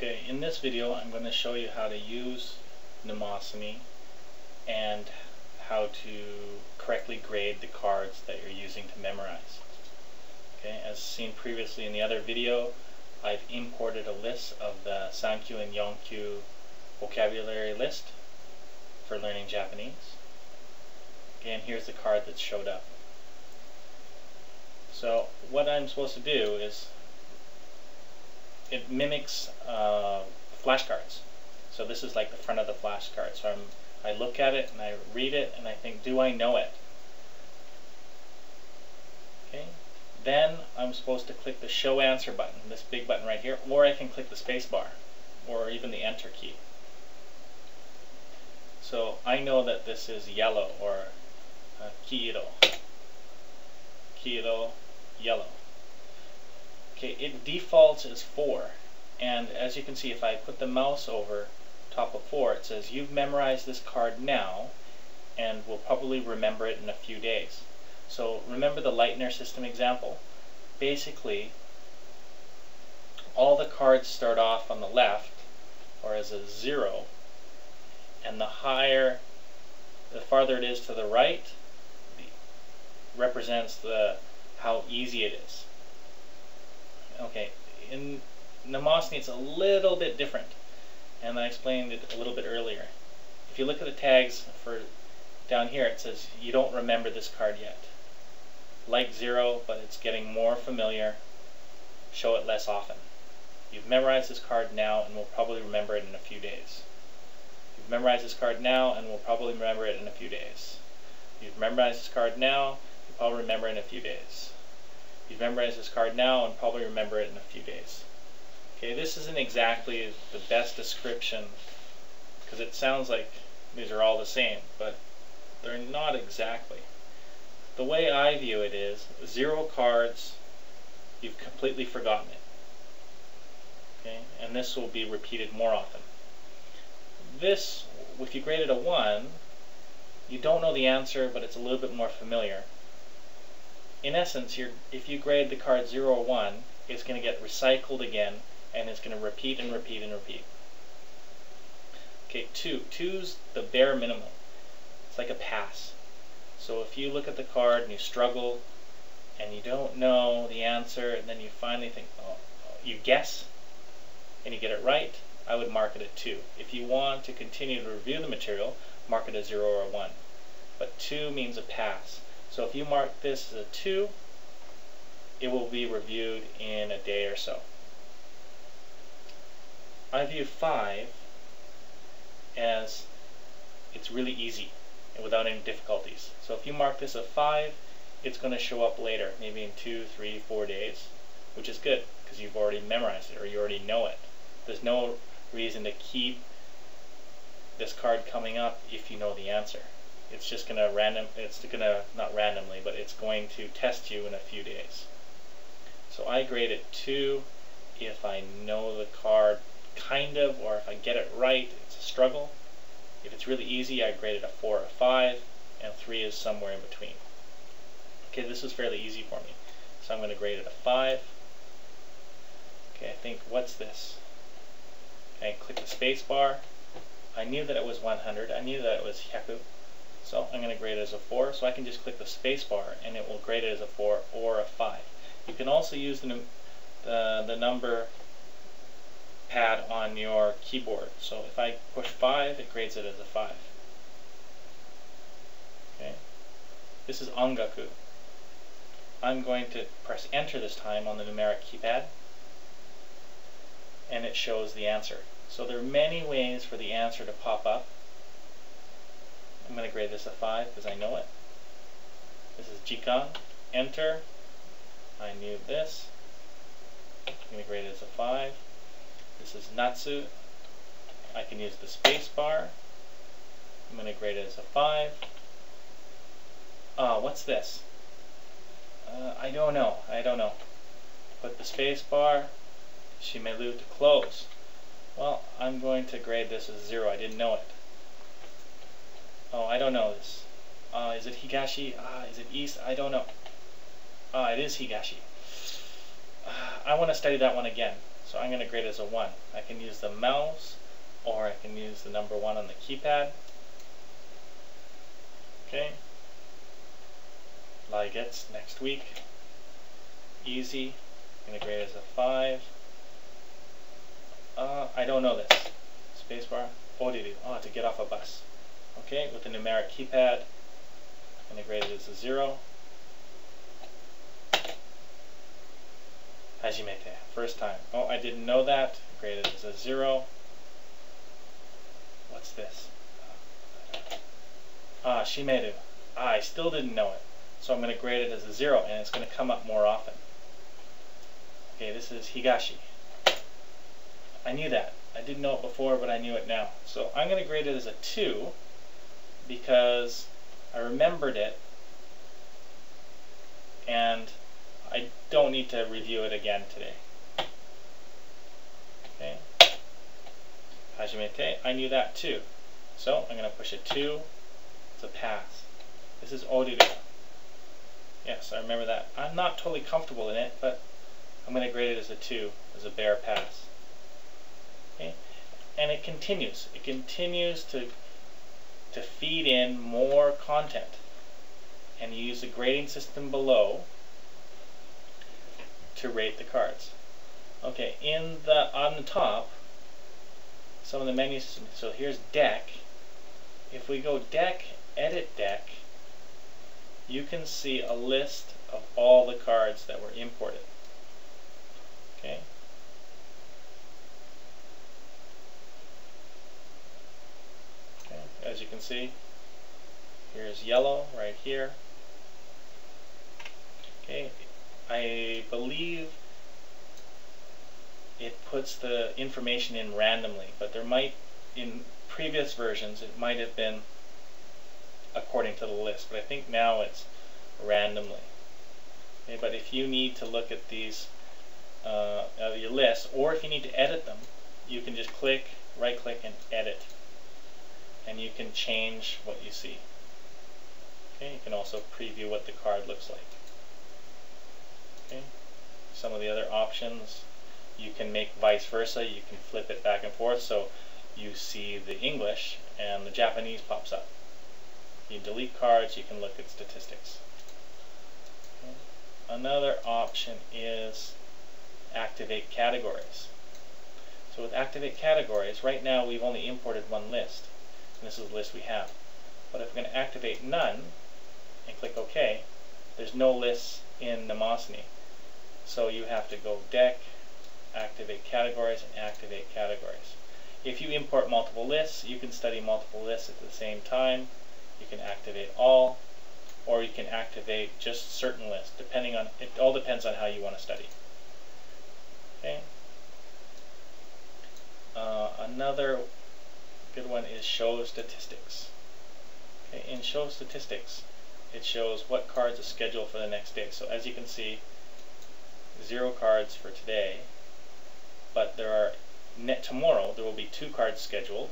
Okay, in this video I'm going to show you how to use Mnemosyne and how to correctly grade the cards that you're using to memorize. Okay, as seen previously in the other video, I've imported a list of the Sankyu and Yonkyu vocabulary list for learning Japanese. Okay, and here's the card that showed up. So what I'm supposed to do is it mimics flashcards. So this is like the front of the flashcard. So I look at it and I read it and I think, do I know it? Okay. Then I'm supposed to click the show answer button, this big button right here, or I can click the space bar, or even the enter key. So I know that this is yellow, or kiiro. Kiiro, yellow. Okay, it defaults as 4, and as you can see, if I put the mouse over top of 4, it says you've memorized this card now and will probably remember it in a few days. So remember the Lightner system example. Basically, all the cards start off on the left or as a 0, and the farther it is to the right represents how easy it is. Okay, in Mnemosyne it's a little bit different, and I explained it a little bit earlier. If you look at the tags for down here, it says you don't remember this card yet. Like 0, but it's getting more familiar. Show it less often. You've memorized this card now and will probably remember it in a few days. You've memorized this card now and will probably remember it in a few days. You've memorized this card now, you'll probably remember it in a few days. You've memorized this card now and probably remember it in a few days. Okay, this isn't exactly the best description because it sounds like these are all the same, but they're not exactly. The way I view it is 0 cards, you've completely forgotten it. Okay, and this will be repeated more often. This, if you grade it a 1, you don't know the answer, but it's a little bit more familiar. In essence, if you grade the card 0 or 1, it's going to get recycled again, and it's going to repeat and repeat and repeat. Okay, 2. 2's the bare minimum. It's like a pass. So if you look at the card and you struggle, and you don't know the answer, and then you finally think, oh, you guess, and you get it right, I would mark it a 2. If you want to continue to review the material, mark it a 0 or a 1. But 2 means a pass. So if you mark this as a 2, it will be reviewed in a day or so. I view 5 as it's really easy and without any difficulties. So if you mark this a 5, it's going to show up later, maybe in 2, 3, 4 days, which is good because you've already memorized it or you already know it. There's no reason to keep this card coming up if you know the answer. It's just going to not randomly, but it's going to test you in a few days. So I grade it 2 if I know the card kind of, or if I get it right, it's a struggle. If it's really easy, I grade it a 4 or 5, and 3 is somewhere in between. Okay, this is fairly easy for me, so I'm going to grade it a 5. Okay, I think, what's this? Okay, click the space bar. I knew that it was 100, I knew that it was hyaku. So I'm going to grade it as a 4, so I can just click the space bar and it will grade it as a 4 or a 5. You can also use the number pad on your keyboard. So if I push 5, it grades it as a 5. Okay. This is ongaku. I'm going to press enter this time on the numeric keypad, and it shows the answer. So there are many ways for the answer to pop up. I'm going to grade this a 5 because I know it. This is jikan. Enter. I knew this. I'm going to grade it as a 5. This is natsu. I can use the space bar. I'm going to grade it as a 5. What's this? I don't know. Put the space bar. Shimeru to close. Well, I'm going to grade this as 0. I didn't know it. Oh, I don't know this. Is it higashi? Is it east? I don't know. It is higashi. I want to study that one again. So I'm going to grade it as a 1. I can use the mouse, or I can use the number 1 on the keypad. Okay. Like next week. Easy. I'm going to grade it as a 5. I don't know this. Spacebar. To get off a bus. Okay, with the numeric keypad. I'm going to grade it as a 0. Hajimete. First time. Oh, I didn't know that. Graded as a 0. What's this? Shimeru. I still didn't know it. So I'm going to grade it as a 0, and it's going to come up more often. Okay, this is Higashi. I knew that. I didn't know it before, but I knew it now. So I'm going to grade it as a 2 because I remembered it, and I don't need to review it again today. Okay. Hajimete, I knew that too. So I'm going to push a 2. It's a pass. This is Oriru. Yes, I remember that. I'm not totally comfortable in it, but I'm going to grade it as a 2, as a bare pass. Okay. And it continues. It continues to feed in more content. And you use the grading system below to rate the cards. Okay, on the top, some of the menus. So here's deck. If we go deck, edit deck, you can see a list of all the cards that were imported. Okay. Okay. As you can see, here's yellow right here. Okay. I believe it puts the information in randomly, but there might, in previous versions, it might have been according to the list, but I think now it's randomly. Okay, but if you need to look at these, your lists, or if you need to edit them, you can just right click and edit, and you can change what you see. Okay, you can also preview what the card looks like. Okay. Some of the other options, you can make vice versa. You can flip it back and forth so you see the English and the Japanese pops up. You delete cards, you can look at statistics. Okay. Another option is activate categories. So with activate categories, right now we've only imported one list, and this is the list we have. But if we're going to activate none and click OK, there's no lists in Mnemosyne. So you have to go deck, activate categories, and activate categories. If you import multiple lists, you can study multiple lists at the same time. You can activate all, or you can activate just certain lists, depending on, it all depends on how you want to study. Okay. Another good one is show statistics. Okay. In show statistics, it shows what cards are scheduled for the next day. So as you can see, 0 cards for today, but there are tomorrow there will be 2 cards scheduled.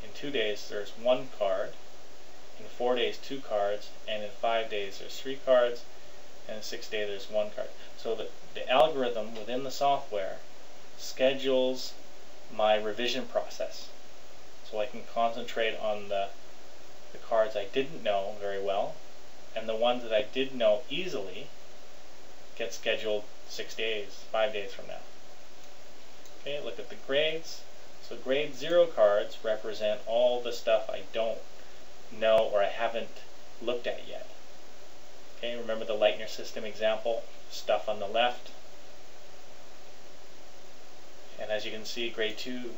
In 2 days there's 1 card. In 4 days 2 cards, and in 5 days there's 3 cards, and in 6 days there's 1 card. So the algorithm within the software schedules my revision process, so I can concentrate on the cards I didn't know very well, and the ones that I did know easily get scheduled 6 days, 5 days from now. Okay, look at the grades. So grade 0 cards represent all the stuff I don't know or I haven't looked at yet. Okay, remember the Lightner system example, stuff on the left. And as you can see, grade 2,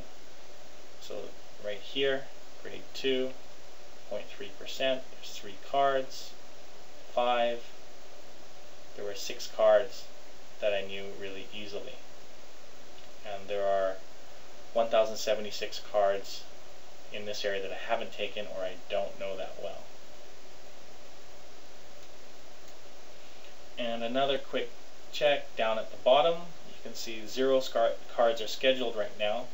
so right here, grade 2, 0.3%, there's 3 cards, 5, there were 6 cards that I knew really easily. And there are 1,076 cards in this area that I haven't taken or I don't know that well. And another quick check down at the bottom, you can see 0 cards are scheduled right now,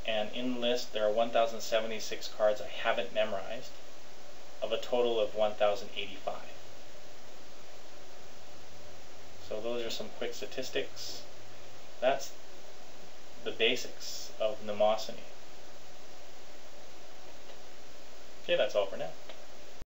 and in the list there are 1,076 cards I haven't memorized, of a total of 1,085. So those are some quick statistics. That's the basics of Mnemosyne. Okay, that's all for now.